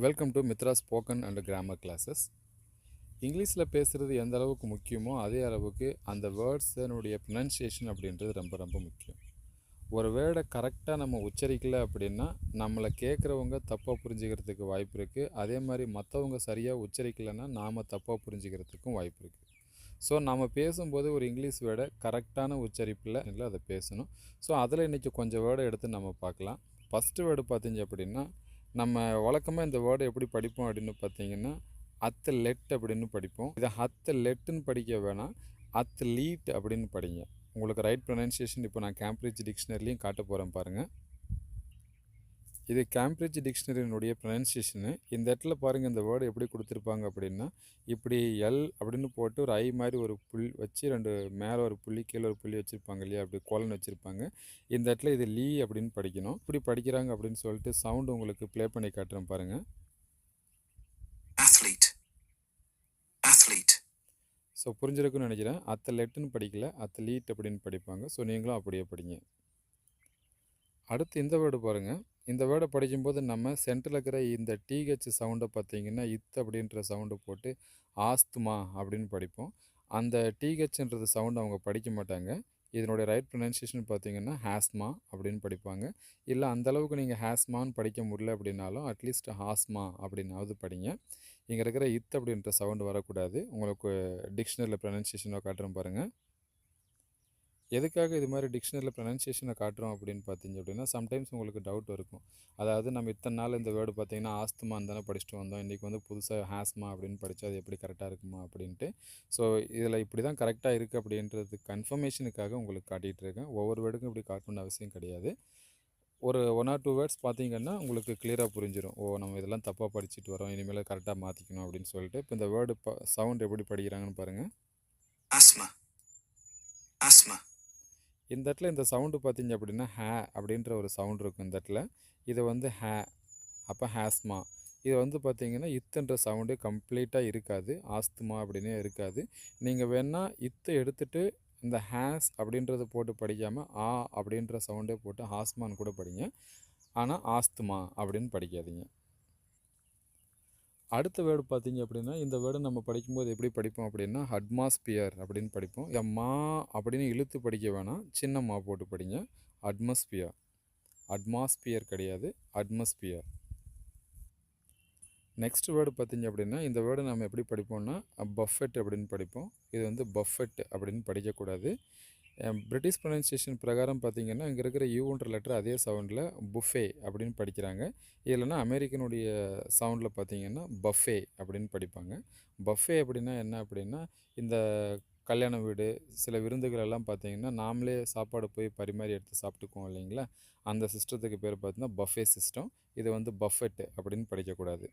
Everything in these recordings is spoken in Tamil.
Welcome to Mitra spoken and grammar classes. இங்கிலீஷில் பேசுகிறது எந்த அளவுக்கு முக்கியமோ அதே அளவுக்கு அந்த வேர்ட்ஸனுடைய ப்ரொனன்சியேஷன் அப்படின்றது ரொம்ப ரொம்ப முக்கியம். ஒரு வேர்டை கரெக்டாக நம்ம உச்சரிக்கலை அப்படின்னா நம்மளை கேட்குறவங்க தப்பாக புரிஞ்சுக்கிறதுக்கு வாய்ப்பு இருக்குது. அதே மாதிரி மற்றவங்க சரியாக உச்சரிக்கலைன்னா நாம் தப்பாக புரிஞ்சுக்கிறதுக்கும் வாய்ப்பு இருக்குது. ஸோ நம்ம பேசும்போது ஒரு இங்கிலீஷ் வேர்டை கரெக்டான உச்சரிப்பில் இல்லை அதை பேசணும். ஸோ அதில் இன்றைக்கி கொஞ்சம் வேர்டை எடுத்து நம்ம பார்க்கலாம். ஃபஸ்ட்டு வேர்டு பார்த்தீங்க அப்படின்னா நம்ம வழக்கமாக இந்த வேர்டை எப்படி படிப்போம் அப்படின்னு பார்த்தீங்கன்னா அத்லெட் அப்படின்னு படிப்போம். இதை அத்லெட்டுன்னு படிக்க வேணாம், அத்லீட் அப்படின்னு படிங்க. உங்களுக்கு ரைட் ப்ரொனன்சியேஷன் இப்போ நான் கேம்பிரிட்ஜ் டிக்ஷனரிலையும் காட்ட போகிறேன் பாருங்கள். இது கேம்பிரிட்ஜ் டிக்ஷனரியினுடைய ப்ரொனன்சியேஷனு. இந்த இடத்துல பாருங்கள் இந்த வேர்டு எப்படி கொடுத்துருப்பாங்க அப்படின்னா இப்படி எல் அப்படின்னு போட்டு ஒரு ஐ மாதிரி ஒரு புல் வச்சு ரெண்டு மேலே ஒரு புள்ளி கீழே ஒரு புள்ளி வச்சுருப்பாங்க இல்லையா, அப்படி கோலன் வச்சுருப்பாங்க. இந்த இடத்துல இது லீ அப்படின்னு படிக்கணும். இப்படி படிக்கிறாங்க அப்படின்னு சொல்லிட்டு சவுண்டு உங்களுக்கு ப்ளே பண்ணி காட்டுறேன் பாருங்கள். ஸோ புரிஞ்சிருக்குன்னு நினைக்கிறேன். அத்லெட்டுன்னு படிக்கல, அத்லீட் அப்படின்னு படிப்பாங்க. ஸோ நீங்களும் அப்படியே படிங்க. அடுத்து இந்த வேர்டு பாருங்கள். இந்த வேர்டை படிக்கும்போது நம்ம சென்டரில் இருக்கிற இந்த டிஹெச் சவுண்டை பார்த்தீங்கன்னா அப்படின்ற சவுண்டை போட்டு ஆஸ்துமா அப்படின்னு படிப்போம். அந்த டிஹெச்ன்றது சவுண்ட் அவங்க படிக்க மாட்டாங்க. இதனுடைய ரைட் ப்ரொனன்சியேஷன் பார்த்தீங்கன்னா ஹாஸ்மா அப்படின்னு படிப்பாங்க. இல்லை அந்தளவுக்கு நீங்கள் ஹாஸ்மான்னு படிக்க முடியல அப்படின்னாலும் அட்லீஸ்ட் ஹாஸ்மா அப்படின்னாவது படிங்க. இங்கே இருக்கிற அப்படின்ற சவுண்டு வரக்கூடாது. உங்களுக்கு டிக்ஷனரியில் ப்ரொனன்சியேஷனை காட்டுறோம் பாருங்கள். எதுக்காக இது மாதிரி டிக்ஷனரியில் ப்ரொனன்சியேஷனை காட்டுறோம் அப்படின்னு பார்த்தீங்க அப்படின்னா சம்டைம்ஸ் உங்களுக்கு டவுட் இருக்கும். அதாவது நம்ம இத்தனை நாள் இந்த வேர்டு பார்த்தீங்கன்னா ஆஸ்துமான்னு தானே படிச்சுட்டு வந்தோம், இன்றைக்கி வந்து புதுசாக ஹாஸ்மா அப்படின்னு படித்தா அது எப்படி கரெக்டாக இருக்குமா அப்படின்ட்டு. ஸோ இதில் இப்படி தான் கரெக்டாக இருக்குது அப்படின்றது கன்ஃபர்மேஷனுக்காக உங்களுக்கு காட்டிகிட்டு இருக்கேன். ஒவ்வொரு வேர்டுக்கும் இப்படி காட்டணும்னு அவசியம் கிடையாது. ஒரு 1 or 2 வேர்ட்ஸ் பார்த்தீங்கன்னா உங்களுக்கு கிளியராக புரிஞ்சிடும். நம்ம இதெல்லாம் தப்பாக படிச்சுட்டு வரோம், இனிமேல் கரெக்டாக மாற்றிக்கணும் அப்படின்னு சொல்லிட்டு. இப்போ இந்த வேர்டு சவுண்ட் எப்படி படிக்கிறாங்கன்னு பாருங்கள். இந்த இடத்துல இந்த சவுண்டு பார்த்தீங்க அப்படின்னா ஹே அப்படின்ற ஒரு சவுண்ட் இருக்கும் இந்த இடத்துல. இதை வந்து ஹே அப்போ ஹேஸ்மா. இது வந்து பார்த்திங்கன்னா இத்துன்ற சவுண்டு கம்ப்ளீட்டாக இருக்காது, ஆஸ்துமா அப்படின்னே இருக்காது. நீங்கள் வேணால் எடுத்துகிட்டு இந்த ஹேஸ் அப்படின்றத போட்டு படிக்காமல் ஆ அப்படின்ற சவுண்டே போட்டு ஹாஸ்மான்னு கூட படிங்க. ஆனால் ஆஸ்துமா அப்படின்னு படிக்காதீங்க. அடுத்த வேர்டு பார்த்தீங்க அப்படின்னா இந்த வேர்டு நம்ம படிக்கும்போது எப்படி படிப்போம் அப்படின்னா அட்மாஸ்பியர் அப்படின்னு படிப்போம். மா அப்படின்னு இழுத்து படிக்க வேணாம், சின்ன மா போட்டு படிங்க. அட்மாஸ்பியர், அட்மாஸ்பியர் கிடையாது, அட்மாஸ்பியர். நெக்ஸ்ட் வேர்டு பார்த்தீங்க அப்படின்னா இந்த வேர்டு நம்ம எப்படி படிப்போம்னா பஃபெட் அப்படின்னு படிப்போம். இது வந்து பஃபெட் அப்படின்னு படிக்கக்கூடாது. பிரிட்டிஷ் ப்ரொனன்சியேஷன் பிரகாரம் பார்த்திங்கன்னா இங்கே இருக்கிற யூன்ற லெட்டர் அதே சவுண்டில் புஃபே அப்படின்னு படிக்கிறாங்க. இல்லைனா அமெரிக்கனுடைய சவுண்டில் பார்த்திங்கன்னா பஃபே அப்படின்னு படிப்பாங்க. பஃபே அப்படின்னா என்ன அப்படின்னா இந்த கல்யாண வீடு சில விருந்துகள் எல்லாம் பார்த்திங்கன்னா நாமளே சாப்பாடு போய் பரிமாறி எடுத்து சாப்பிட்டுக்குவோம் இல்லைங்களா, அந்த சிஸ்டத்துக்கு பேர் பார்த்திங்கன்னா பஃபே சிஸ்டம். இது வந்து பஃபெட் அப்படின்னு படிக்கக்கூடாது.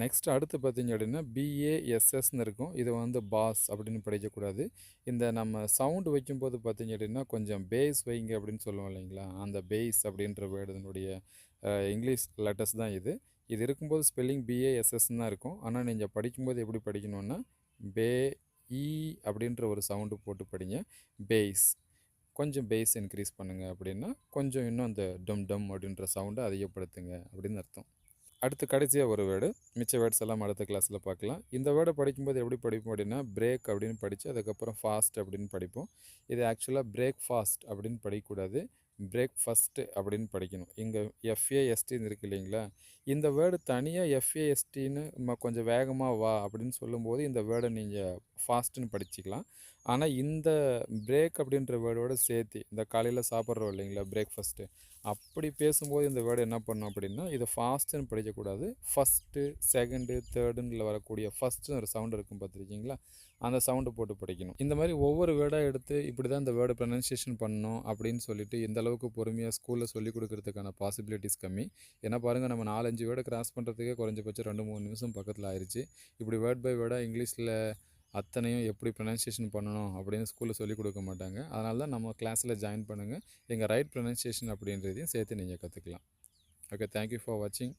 நெக்ஸ்ட் அடுத்து பார்த்திங்க அப்படின்னா பிஏஎஸ்எஸ்ன்னு இருக்கும். இது வந்து பாஸ் அப்படின்னு படிக்கக்கூடாது. இந்த நம்ம சவுண்டு வைக்கும்போது பார்த்திங்க அப்படின்னா கொஞ்சம் பேஸ் வைங்க அப்படின்னு சொல்லுவோம் இல்லைங்களா, அந்த பேஸ் அப்படின்ற வேர்டுனுடைய இங்கிலீஷ் லெட்டர்ஸ் தான் இது. இது இருக்கும்போது ஸ்பெல்லிங் பிஏஎஸ்எஸ்ன்னு தான் இருக்கும். ஆனால் நீங்கள் படிக்கும்போது எப்படி படிக்கணுன்னா பே இ அப்படின்ற ஒரு சவுண்டு போட்டு படிங்க. பேஸ். கொஞ்சம் பேஸ் இன்க்ரீஸ் பண்ணுங்கள் அப்படின்னா கொஞ்சம் இன்னும் அந்த டம் டம் அப்படின்ற சவுண்டை அதிகப்படுத்துங்க அப்படின்னு அர்த்தம். அடுத்து கடைசியாக ஒரு வேர்டு, மிச்ச வேர்ட்ஸ் எல்லாம் அடுத்த கிளாஸில் பார்க்கலாம். இந்த வேர்டை படிக்கும்போது எப்படி படிப்போம் அப்படின்னா பிரேக் அப்படின்னு படித்து அதுக்கப்புறம் ஃபாஸ்ட் அப்படின்னு படிப்போம். இது ஆக்சுவலாக பிரேக் ஃபாஸ்ட் அப்படின்னு படிக்கக்கூடாது, பிரேக்ஃபாஸ்ட்டு அப்படின்னு படிக்கணும். இங்கே எஃப்ஏஎஸ்டின்னு இருக்குது இல்லைங்களா, இந்த வேர்டு தனியாக எஃப்ஏஎஸ்டின்னு நம்ம கொஞ்சம் வேகமாக வா அப்படின்னு சொல்லும்போது இந்த வேர்டை நீங்கள் ஃபாஸ்ட்டுன்னு படிச்சிக்கலாம். ஆனால் இந்த பிரேக் அப்படின்ற வேர்டோடு சேர்த்து இந்த காலையில் சாப்பிட்றோம் இல்லைங்களா பிரேக்ஃபாஸ்ட்டு, அப்படி பேசும்போது இந்த வேர்டு என்ன பண்ணணும் அப்படின்னா இதை ஃபாஸ்ட்டுன்னு படிக்கக்கூடாது, ஃபஸ்ட்டு செகண்டு தேர்டுன்னு வரக்கூடிய ஃபஸ்ட்டுன்னு ஒரு சவுண்டு இருக்கும் பார்த்துருக்கீங்களா, அந்த சவுண்டு போட்டு படிக்கணும். இந்த மாதிரி ஒவ்வொரு வேர்டாக எடுத்து இப்படி தான் இந்த வேர்டை ப்ரொனன்சியேஷன் பண்ணணும் அப்படின்னு சொல்லிட்டு இந்த அளவுக்கு பொறுமையாக ஸ்கூலில் சொல்லிக் கொடுக்கறதுக்கான பாசிபிலிட்டிஸ் கம்மி. ஏன்னா பாருங்கள் நம்ம 4-5 வேர்டை கிராஸ் பண்ணுறதுக்கே குறைஞ்சபட்சம் 2-3 நிமிஷம் பக்கத்தில் ஆயிடுச்சு. இப்படி வேர்ட் பை வேர்டாக இங்கிலீஷில் அத்தனையும் எப்படி ப்ரொனன்சியேஷன் பண்ணணும் அப்படின்னு ஸ்கூலில் சொல்லிக் கொடுக்க மாட்டாங்க. அதனால தான் நம்ம கிளாஸில் ஜாயின் பண்ணுங்கள். எங்கள் ரைட் ப்ரொனன்சியேஷன் அப்படின்றதையும் சேர்த்து நீங்கள் கற்றுக்கலாம். ஓகே, தேங்க்யூ ஃபார் வாட்சிங்.